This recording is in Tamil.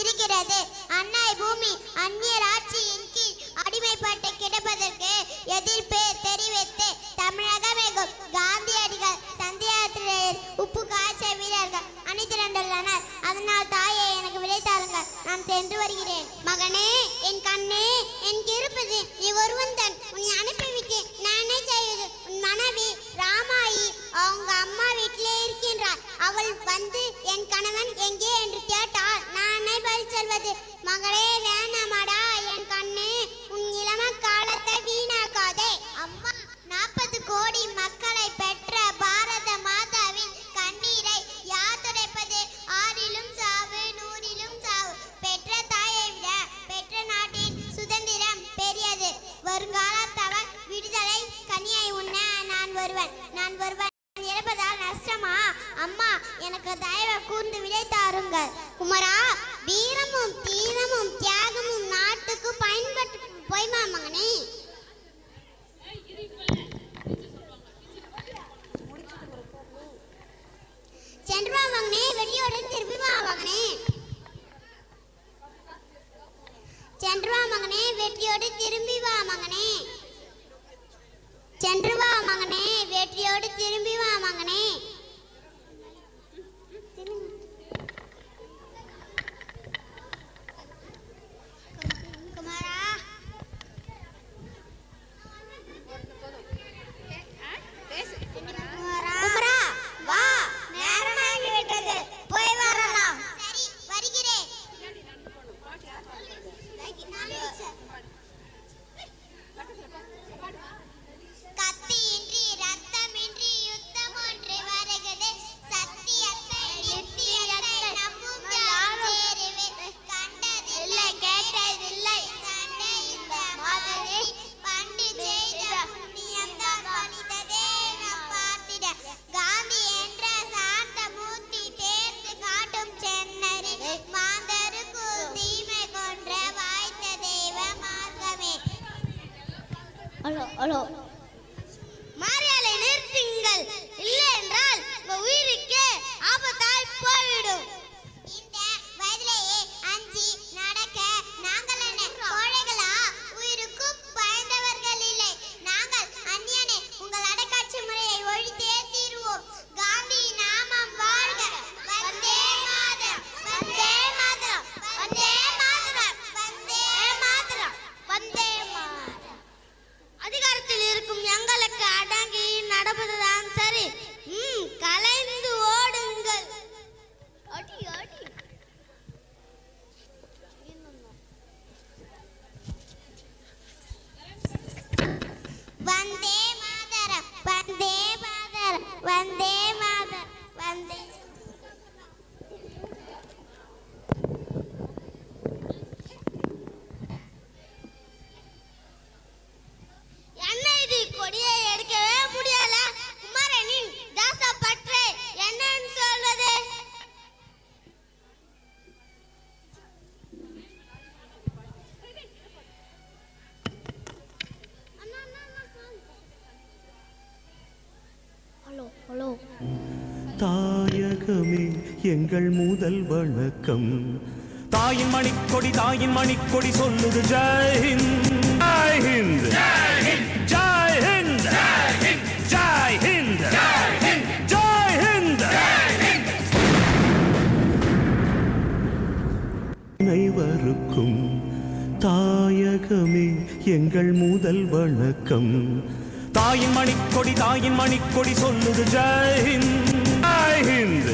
இருக்கிறது. அன்னை பூமி அந்நியர் ஆட்சியின் கீழ் அடிமைப்பட்டு கிடப்பதற்கு எதிர்ப்பு தெரிவித்து தமிழகம் எங்கும் காந்தியடிகள் சந்தியாத்திரையர் உப்பு காய்ச்ச வீரர்கள் அணிதிரண்டுள்ளனர். அதனால் தாயே எனக்கு விடை தாருங்கள், நான் சென்று வருகிறேன். மகனே, என் கண்ணே, என் இருப்பது நீ ஒருவன் தான். உன்னை அனுப்பிவிட்டு நானே செய்வது. உன் மனைவி ராமாயி அவங்க அம்மா வீட்டிலே இருக்கின்றார். அவள் வந்து என் கணவன் எங்கே என்று கேட்டால் நானே பதில் சொல்வது. மகளே, வேணாமாடா என் கண்ணே, உன் இளம காலத்தை வீணாக்காதே. அம்மா, 40 கோடி மக்களை பெற்ற பாரத மாதாவின் கண்ணீரை யார் துடைப்பது? 6லும் சாவு 100லும் சாவு. பெற்ற தாயை விட பெற்ற நாட்டின் சுதந்திரம் பெரியது. வருங்காலத்தவர் விடுதலை கனியை உண்ண நான் ஒருவன் இறப்பதால் நஷ்டமா? அம்மா, எனக்கு தயவு கூர்ந்து விடை தாருங்கள். குமரா, வீரமும் தீரமும் தியாகமும் நாட்டுக்கு பயன்பட்டு போய்மா மகனே. சென்று வா மகனே, வெடியோடு திரும்பி வா மகனே. சென்று வா மகனே, வெற்றியோடு திரும்பி வா மகனே. சென்று வா மகனே, வெற்றியோடு திரும்பி வா மகனே. குமாரா, குமரா, வா, நேரமாகி விட்டது, போய் வரலாம். சரி, வருகிறேன். கத்தியின்றி ரத்தமின்றி யுத்தம் ஒன்று வருகிறது. சத்தியத்தை நித்தியத்தை நம்பும் சேருவே. கண்டதில்லை கேட்டதில்லை சண்டை இந்த மாதிரி பண்டு செய்த புண்ணியம்தான் பலித்ததே நம் பார்த்திட. காந்தி என்ற சாந்த மூர்த்தி தேர்ந்து காட்டும் சென்னறி மாந்தருக்கு தீமை கொன்ற வாய்த்த தெய்வ மார்க்கமே. ஹலோ மாரியாலை நிறுத்துங்கள், இல்லை என்றால் உயிருக்கே ஆபத்தாய் போய்விடும். இந்த வயதிலேயே அஞ்சி நடக்க நாங்கள் என்ன கோழைகளா? உயிருக்கும் பயந்தவர்கள் இல்லை நாங்கள். அந்நியனே, உங்கள் அடக்காட்சி முறையை ஒழித்தே தீருவோம். காந்தி நாமம் வாழ்க. வந்தே மாதரம், வந்தே மாதரம், வந்தே மாதரம், வந்தே மாதரம், வந்தே மாதரம். அதிகாரத்தில் இருக்கும் எங்களுக்கு அடங்கி நடப்பதுதான் சரி. கலைந்து ஓடுங்கள். அடி அடி. வந்தே மாதரம், வந்தே மாதரம், வந்தே மாதரம், வந்தே. என்ன இது, கொடியை எடுக்கவே முடியல. குமரனின் தாசப்பற்றை என்னன்னு சொல்வது? ஹலோ. தாயகமே எங்கள் முதல் வணக்கம். தாயின் மணிக்கொடி, தாயின் மணிக்கொடி சொல்லுது ஜெய் ஹிந்த், ஜெய் ஹிந்த், ஜெய் ஹிந்த், ஜெய் ஹிந்த், ஜெய் ஹிந்த். அனைவருக்கும் தாயகமே எங்கள் முதல் வணக்கம். தாயின் மணிக்கொடி, தாயின் மணிக்கொடி சொல்லுது ஜெய் ஹிந்த், ஜெய் ஹிந்த்.